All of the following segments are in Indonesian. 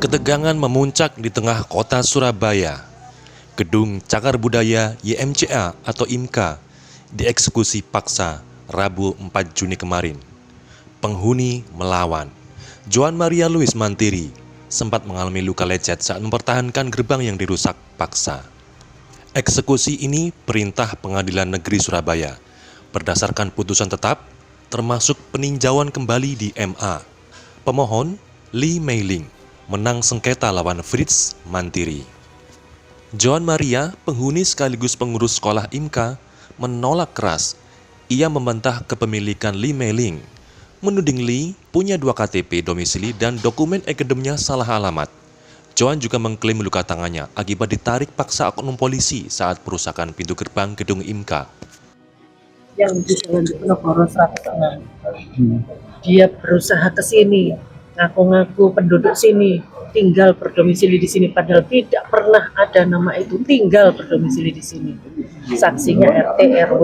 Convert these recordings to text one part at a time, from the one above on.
Ketegangan memuncak di tengah kota Surabaya. Gedung Cagar Budaya YMCA atau IMCA dieksekusi paksa Rabu 4 Juni kemarin. Penghuni melawan. Joan Maria Louis Mantiri sempat mengalami luka lecet saat mempertahankan gerbang yang dirusak paksa. Eksekusi ini perintah Pengadilan Negeri Surabaya berdasarkan putusan tetap termasuk peninjauan kembali di MA. Pemohon Lee Mei-ling menang sengketa lawan Fritz Mantiri. Joan Maria, penghuni sekaligus pengurus sekolah IMCA, menolak keras. Ia membantah kepemilikan Lee Mei-ling, menuding Lee punya 2 KTP domisili dan dokumen akademnya salah alamat. Joan juga mengklaim luka tangannya akibat ditarik paksa oknum polisi saat perusakan pintu gerbang gedung IMCA. Yang di Jalan Diponegoro 106. Dia berusaha ke sini, ngaku-ngaku penduduk sini, tinggal berdomisili di sini, padahal tidak pernah ada nama itu tinggal berdomisili di sini. Saksinya RT RW.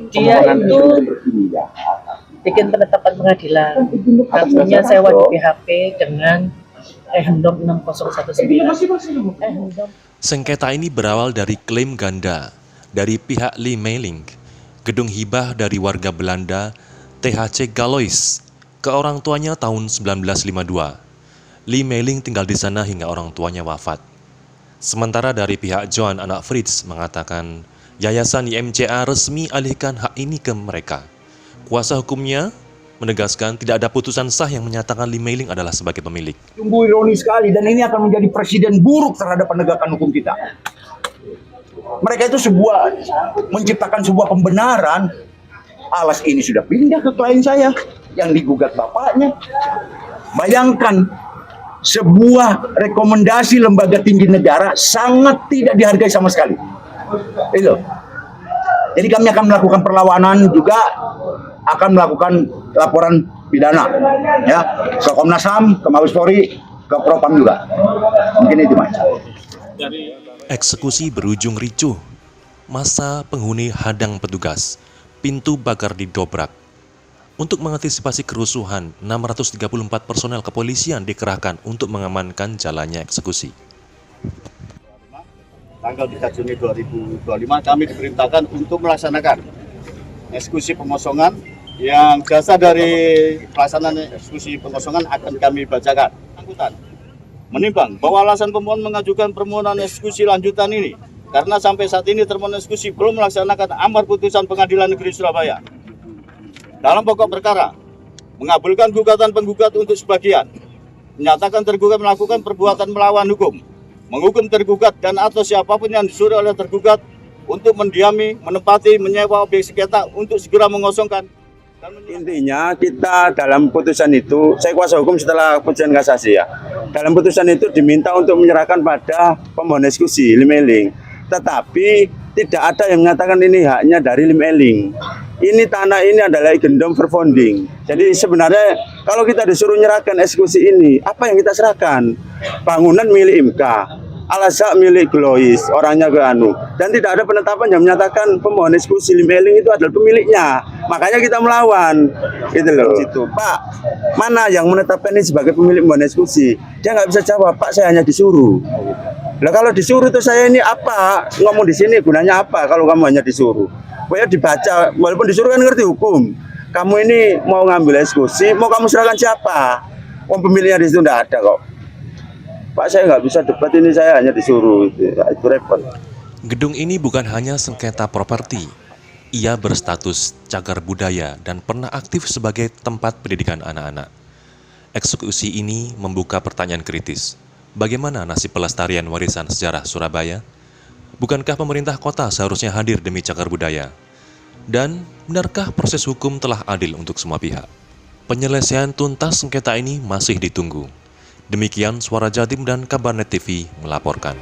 Dia itu bikin penetapan pengadilan, ngakunya sewa di PHP dengan Hendom 6019. Sengketa ini berawal dari klaim ganda dari pihak Lee Mei-ling, gedung hibah dari warga Belanda THC Galois ke orang tuanya tahun 1952. Lee Mei-ling tinggal di sana hingga orang tuanya wafat. Sementara dari pihak Joan anak Fritz mengatakan yayasan YMCA resmi alihkan hak ini ke mereka. Kuasa hukumnya menegaskan tidak ada putusan sah yang menyatakan Lee Mei-ling adalah sebagai pemilik. Sungguh ironis sekali, dan ini akan menjadi presiden buruk terhadap penegakan hukum kita. Mereka itu menciptakan sebuah pembenaran. Alas ini sudah pindah ke klien saya yang digugat bapaknya. Bayangkan, sebuah rekomendasi lembaga tinggi negara sangat tidak dihargai sama sekali. Itu. Jadi kami akan melakukan perlawanan, juga akan melakukan laporan pidana, ya, ke Komnas HAM, ke Mabes Polri, ke Propam juga. Mungkin itu, Mas. Eksekusi berujung ricuh. Masa penghuni hadang petugas. Pintu pagar didobrak. Untuk mengantisipasi kerusuhan, 634 personel kepolisian dikerahkan untuk mengamankan jalannya eksekusi. Tanggal 3 Juni 2025 kami diperintahkan untuk melaksanakan eksekusi pengosongan yang jasa dari pelaksanaan eksekusi pengosongan akan kami bacakan. Angkutan menimbang bahwa alasan pemohon mengajukan permohonan eksekusi lanjutan ini karena sampai saat ini termohon eksekusi belum melaksanakan amar putusan Pengadilan Negeri Surabaya. Dalam pokok perkara, mengabulkan gugatan penggugat untuk sebagian, menyatakan tergugat melakukan perbuatan melawan hukum, menghukum tergugat dan atau siapapun yang disuruh oleh tergugat untuk mendiami, menempati, menyewa objek sengketa untuk segera mengosongkan. Intinya kita dalam putusan itu, saya kuasa hukum setelah putusan kasasi ya. Dalam putusan itu diminta untuk menyerahkan pada pemohon eksekusi Lee Mei-ling. Tetapi tidak ada yang mengatakan ini haknya dari Lee Mei-ling. Ini tanah ini adalah Gendom Verfonding. Jadi sebenarnya kalau kita disuruh menyerahkan eksekusi ini, apa yang kita serahkan? Bangunan milik IMCA, Al-Azhar milik Glois, orangnya ke Anu. Dan tidak ada penetapan yang menyatakan pemohon eksekusi Lee Mei-ling itu adalah pemiliknya. Makanya kita melawan. Gitu loh. Situ, Pak, mana yang menetapkan ini sebagai pemilik pemohon eksekusi? Dia nggak bisa jawab, Pak, saya hanya disuruh. Lah kalau disuruh itu saya ini apa? Ngomong di sini gunanya apa kalau kamu hanya disuruh? Pokoknya dibaca, walaupun disuruh kan ngerti hukum. Kamu ini mau ngambil eksekusi, mau kamu serahkan siapa? Wong pemiliknya di situ enggak ada kok. Pak, saya nggak bisa debat ini, saya hanya disuruh. Itu repot. Gedung ini bukan hanya sengketa properti. Ia berstatus cagar budaya dan pernah aktif sebagai tempat pendidikan anak-anak. Eksekusi ini membuka pertanyaan kritis. Bagaimana nasib pelestarian warisan sejarah Surabaya? Bukankah pemerintah kota seharusnya hadir demi cagar budaya? Dan benarkah proses hukum telah adil untuk semua pihak? Penyelesaian tuntas sengketa ini masih ditunggu. Demikian Suara Jatim dan Kabarnet TV melaporkan.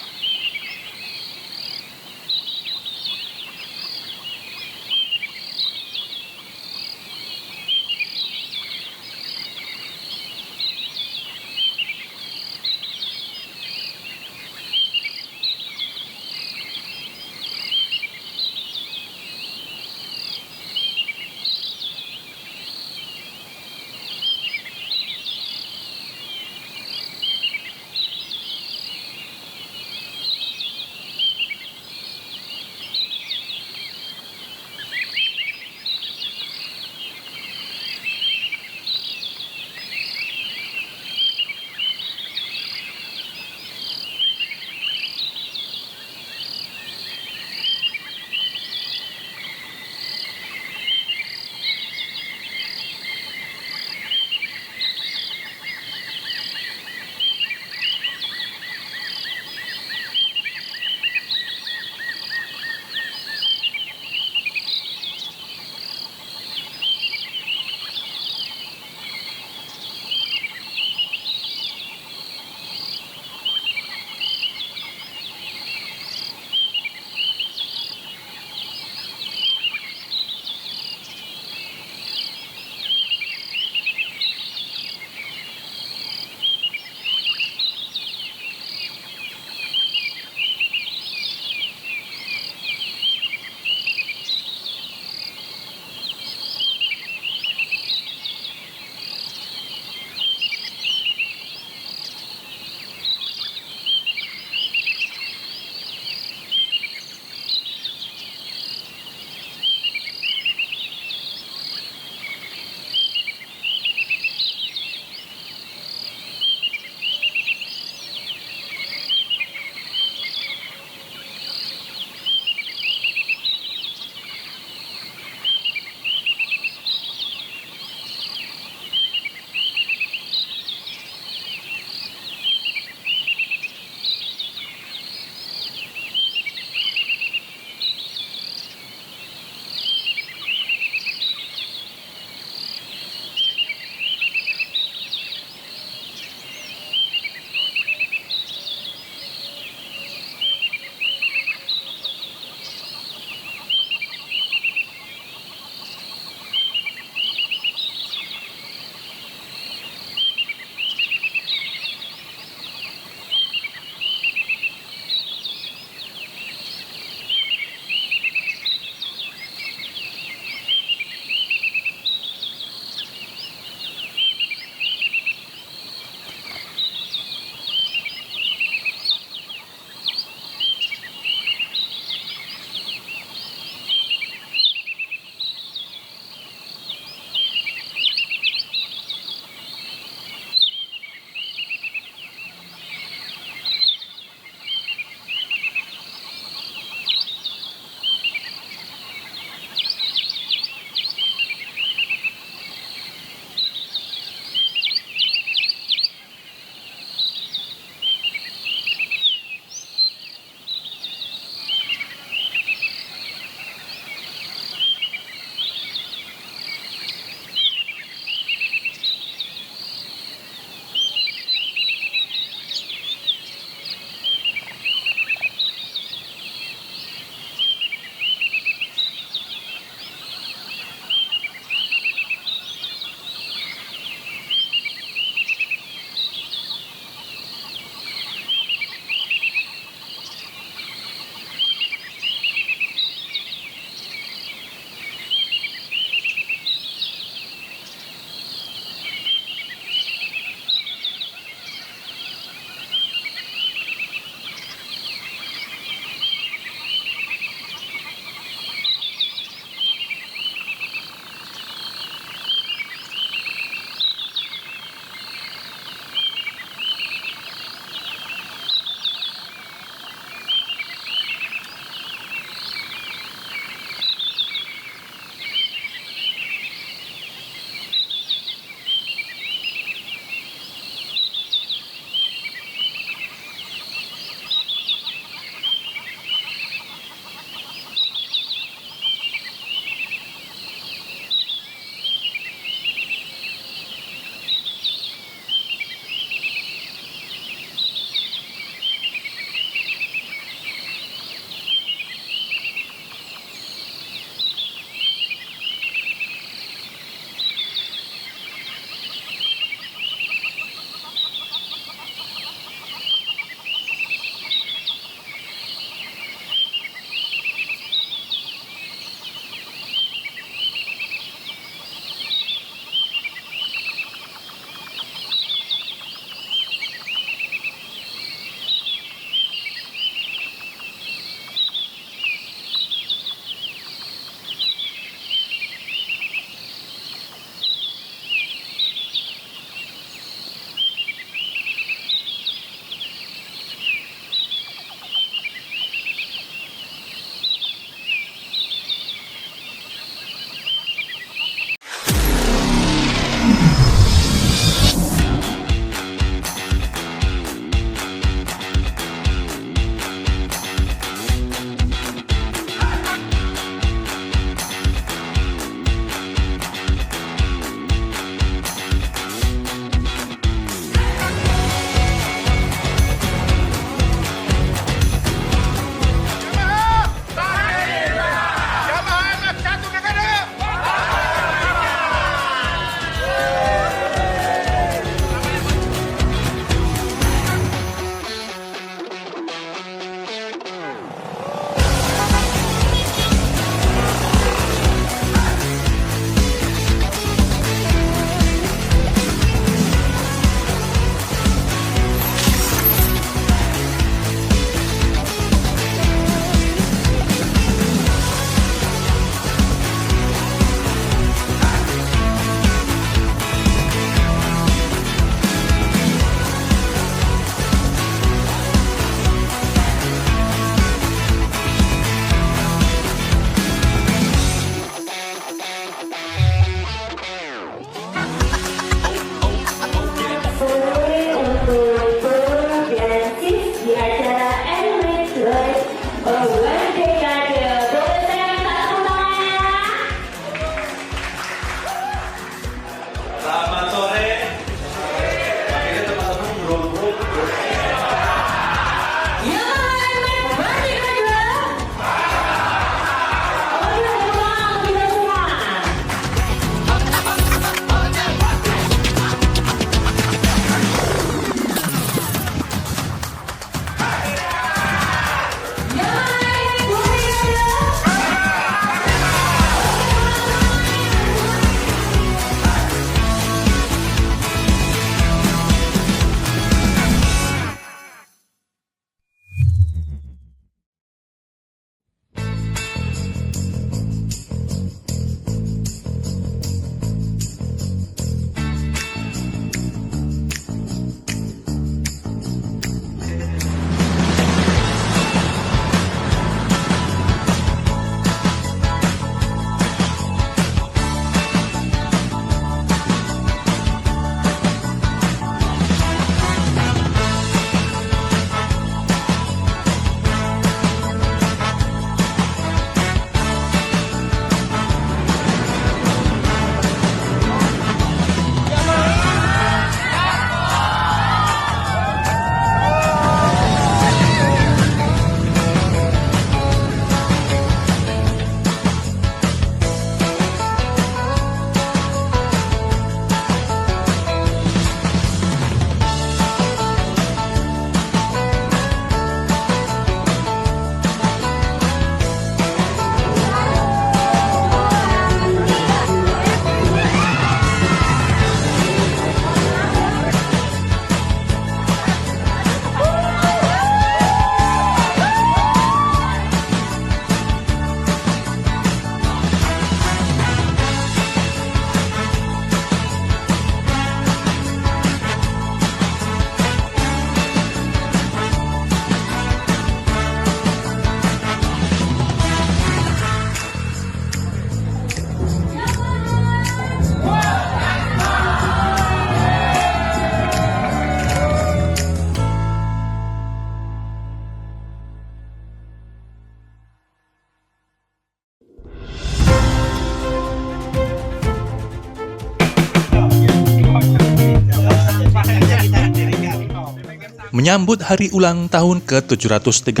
Menyambut hari ulang tahun ke-732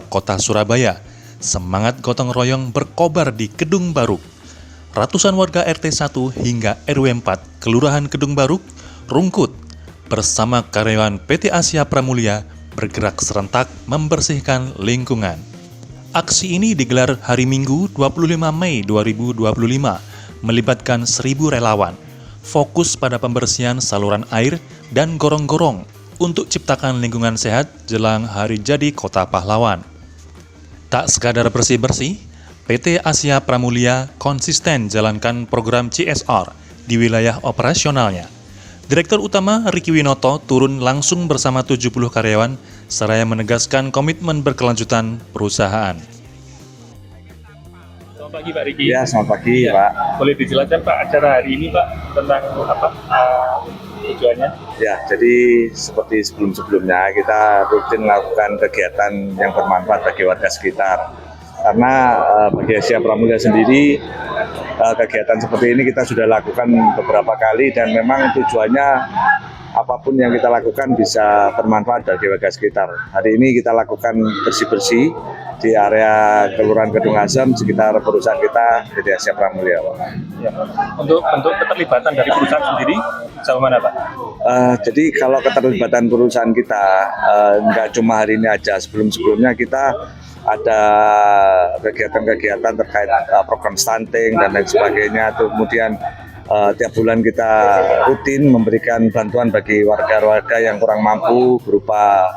Kota Surabaya, semangat gotong royong berkobar di Kedung Baruk. Ratusan warga RT 1 hingga RW 4 Kelurahan Kedung Baruk, Rungkut, bersama karyawan PT Asia Pramulia bergerak serentak membersihkan lingkungan. Aksi ini digelar hari Minggu 25 Mei 2025, melibatkan 1.000 relawan, fokus pada pembersihan saluran air dan gorong-gorong untuk ciptakan lingkungan sehat jelang hari jadi Kota Pahlawan. Tak sekadar bersih-bersih, PT Asia Pramulia konsisten jalankan program CSR di wilayah operasionalnya. Direktur Utama Riki Winoto turun langsung bersama 70 karyawan seraya menegaskan komitmen berkelanjutan perusahaan. Selamat pagi Pak Riki. Ya, selamat pagi Pak. Boleh dijelaskan Pak acara hari ini Pak tentang apa tujuannya? Ya, jadi seperti sebelum-sebelumnya kita rutin melakukan kegiatan yang bermanfaat bagi warga sekitar. Karena bagi Asia Pramulia sendiri, kegiatan seperti ini kita sudah lakukan beberapa kali dan memang tujuannya apapun yang kita lakukan bisa bermanfaat bagi warga sekitar. Hari ini kita lakukan bersih-bersih di area Kelurahan Kedung Asem sekitar perusahaan kita PT Asia Pramulia, Pak. Ya. Untuk bentuk keterlibatan dari perusahaan sendiri sama mana Pak? Jadi kalau keterlibatan perusahaan kita nggak cuma hari ini aja, sebelum-sebelumnya kita ada kegiatan-kegiatan terkait program stunting dan lain sebagainya. Kemudian tiap bulan kita rutin memberikan bantuan bagi warga-warga yang kurang mampu berupa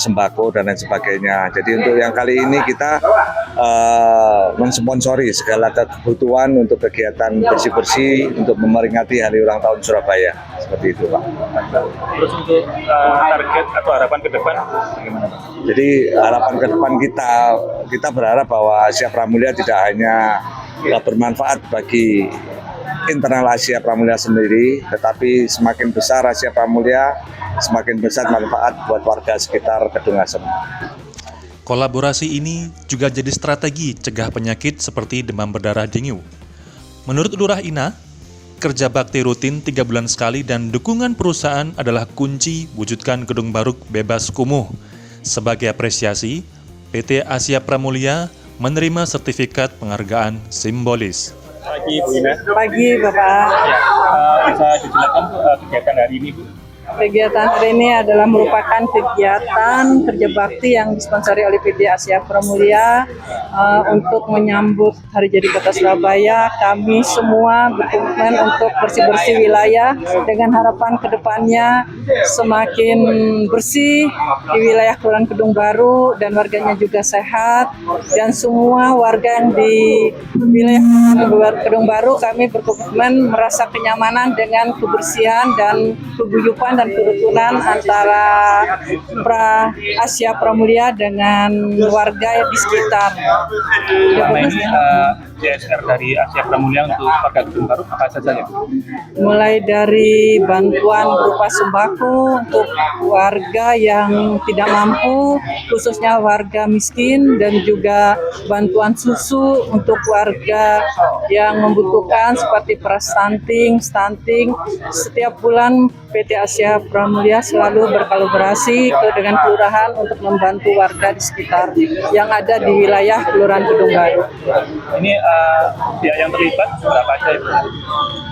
sembako dan lain sebagainya. Jadi untuk yang kali ini kita mensponsori segala kebutuhan untuk kegiatan bersih-bersih untuk memperingati hari ulang tahun Surabaya. Seperti itu, Pak. Terus untuk target atau harapan ke depan bagaimana Pak? Jadi harapan ke depan kita berharap bahwa Asia Pramulia tidak hanya bermanfaat bagi internal Asia Pramulia sendiri, tetapi semakin besar Asia Pramulia, semakin besar manfaat buat warga sekitar Kedung Asem. Kolaborasi ini juga jadi strategi cegah penyakit seperti demam berdarah dengue. Menurut Lurah Ina, kerja bakti rutin 3 bulan sekali dan dukungan perusahaan adalah kunci wujudkan Kedung Baruk bebas kumuh. Sebagai apresiasi, PT Asia Pramulia menerima sertifikat penghargaan simbolis. Pagi Bu Ina. Pagi Bapak. Ya, bisa dijelaskan kegiatan hari ini Bu? Kegiatan hari ini adalah merupakan kegiatan kerja bakti yang disponsori oleh PT Asia Pramulia untuk menyambut hari jadi Kota Surabaya. Kami semua berkomitmen untuk bersih-bersih wilayah dengan harapan kedepannya semakin bersih di wilayah Kelurahan Kedung Baru dan warganya juga sehat, dan semua warga yang di wilayah Kedung Baru kami berkomitmen merasa kenyamanan dengan kebersihan dan keguyupan dan kerukunan antara Asia Pramulia dengan warga di sekitar. Selama ini CSR dari Asia Pramulia untuk warga Kedung Baruk apa saja ya? Mulai dari bantuan berupa sembako untuk warga yang tidak mampu, khususnya warga miskin, dan juga bantuan susu untuk warga yang membutuhkan seperti stunting. Setiap bulan PT Asia Pramulia selalu berkolaborasi dengan kelurahan untuk membantu warga di sekitar yang ada di wilayah Kelurahan Kedung Baru. Ini pihak yang terlibat berapa aja Ibu?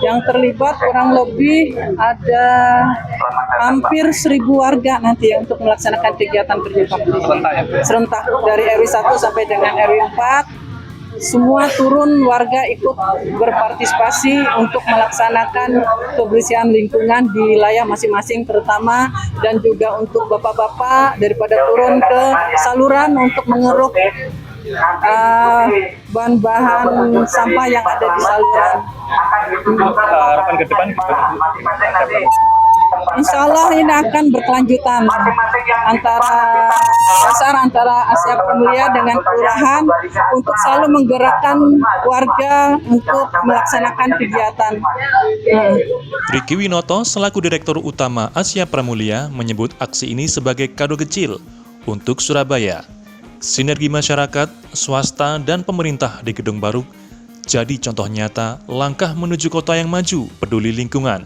Yang terlibat kurang lebih ada hampir 1.000 warga nanti untuk melaksanakan kegiatan kerja bakti. Serentak ya Bu? Serentak dari RW 1 sampai dengan RW 4. Semua turun warga ikut berpartisipasi untuk melaksanakan kebersihan lingkungan di wilayah masing-masing terutama, dan juga untuk bapak-bapak daripada turun ke saluran untuk mengeruk bahan-bahan sampah yang ada di saluran. Harapan ke depan Insya Allah ini akan berkelanjutan antara Asia Pramulia dengan kelurahan untuk selalu menggerakkan warga untuk melaksanakan kegiatan. Riki Winoto selaku Direktur Utama Asia Pramulia menyebut aksi ini sebagai kado kecil untuk Surabaya. Sinergi masyarakat, swasta, dan pemerintah di Kedung Baruk jadi contoh nyata langkah menuju kota yang maju, peduli lingkungan.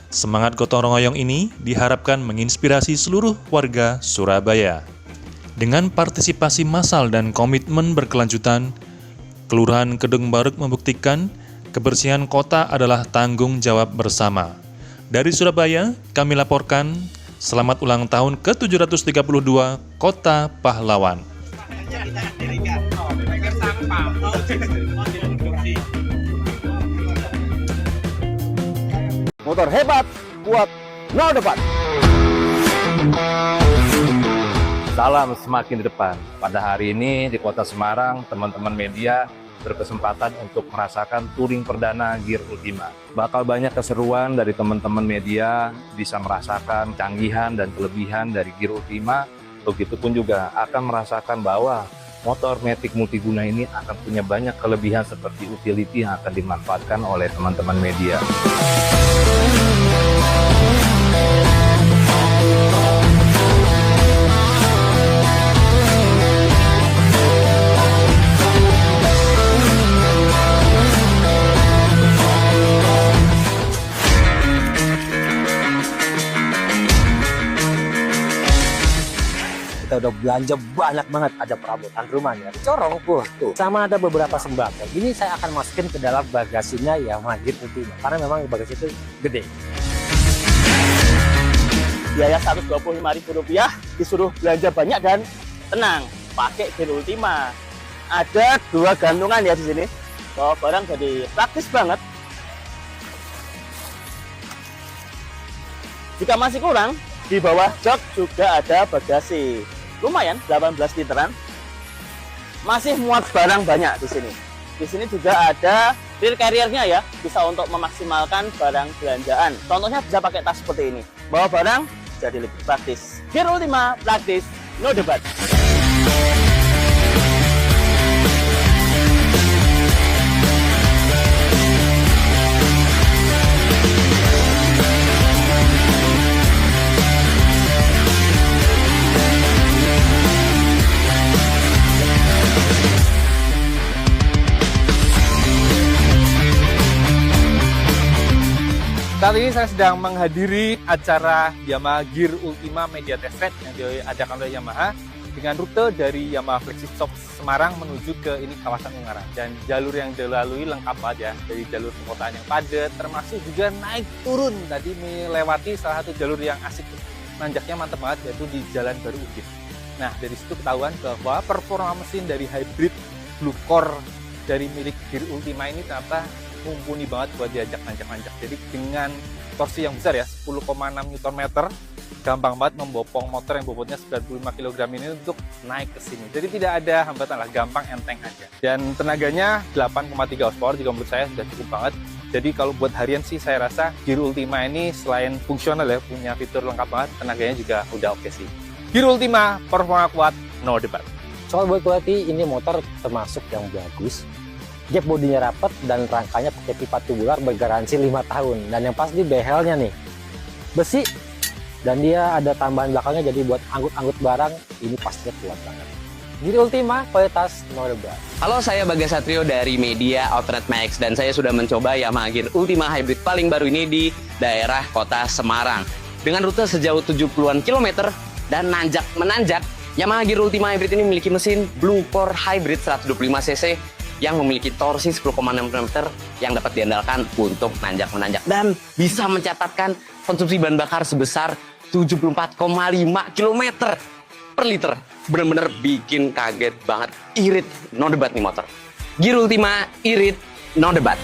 Semangat gotong royong ini diharapkan menginspirasi seluruh warga Surabaya. Dengan partisipasi massal dan komitmen berkelanjutan, Kelurahan Kedung Baruk membuktikan kebersihan kota adalah tanggung jawab bersama. Dari Surabaya, kami laporkan selamat ulang tahun ke-732 Kota Pahlawan. Motor hebat, kuat, no debat. Salam semakin di depan. Pada hari ini di Kota Semarang, teman-teman media berkesempatan untuk merasakan touring perdana Gear Ultima. Bakal banyak keseruan dari teman-teman media, bisa merasakan canggihan dan kelebihan dari Gear Ultima. Begitupun juga akan merasakan bahwa motor Matic multiguna ini akan punya banyak kelebihan seperti utility yang akan dimanfaatkan oleh teman-teman media. Kita udah belanja banyak banget, ada perabotan rumahnya, corong tuh, sama ada beberapa sembako. Ini saya akan masukin ke dalam bagasinya Yamaha Gear Ultima, karena memang bagasi itu gede. Biaya Rp125.000 disuruh belanja banyak dan tenang, pakai Gear Ultima. Ada 2 gantungan ya di sini, bawa barang jadi praktis banget. Jika masih kurang, di bawah jok juga ada bagasi. Lumayan, 18 literan. Masih muat barang banyak di sini. Di sini juga ada rear carrier-nya ya, bisa untuk memaksimalkan barang belanjaan. Contohnya bisa pakai tas seperti ini. Bawa barang jadi lebih praktis. Gear Ultima, praktis, no debat. Saat ini saya sedang menghadiri acara Yamaha Gear Ultima Media Test Track yang diadakan oleh Yamaha dengan rute dari Yamaha Flagship Shop Semarang menuju ke ini kawasan Ungaran. Dan jalur yang dilalui lengkap banget ya, dari jalur perkotaan yang padat, termasuk juga naik turun. Tadi melewati salah satu jalur yang asik, nanjaknya mantep banget, yaitu di Jalan Baru Ugin. Nah, dari situ ketahuan bahwa performa mesin dari hybrid Blue Core dari milik Gear Ultima ini ternyata mumpuni banget buat diajak nanjak-nanjak. Jadi dengan torsi yang besar ya, 10,6 Nm, gampang banget membopong motor yang bobotnya 95 kg ini untuk naik ke sini. Jadi tidak ada hambatan lah, gampang enteng aja. Dan tenaganya 8,3 horsepower juga menurut saya sudah cukup banget. Jadi kalau buat harian sih saya rasa Gear Ultima ini selain fungsional ya, punya fitur lengkap banget, tenaganya juga udah oke sih. Gear Ultima, performa kuat, no debat. Soal buat quality, ini motor termasuk yang bagus. Gap bodinya rapat dan rangkanya pakai pipa tubular bergaransi 5 tahun. Dan yang pasti behelnya nih besi, dan dia ada tambahan belakangnya, jadi buat angkut-angkut barang ini pastinya kuat banget. Gear Ultima, kualitas no debat. Halo, saya Bagas Satrio dari Media Outlet Max dan saya sudah mencoba Yamaha Gear Ultima Hybrid paling baru ini di daerah Kota Semarang. Dengan rute sejauh 70-an kilometer dan nanjak-menanjak, Yamaha Gear Ultima Hybrid ini memiliki mesin Blue Core Hybrid 125cc yang memiliki torsi 10,6 Nm yang dapat diandalkan untuk nanjak-menanjak dan bisa mencatatkan konsumsi bahan bakar sebesar 74,5 km per liter. Bener-bener bikin kaget banget, irit, no debat nih motor. Gear Ultima, irit, no debat.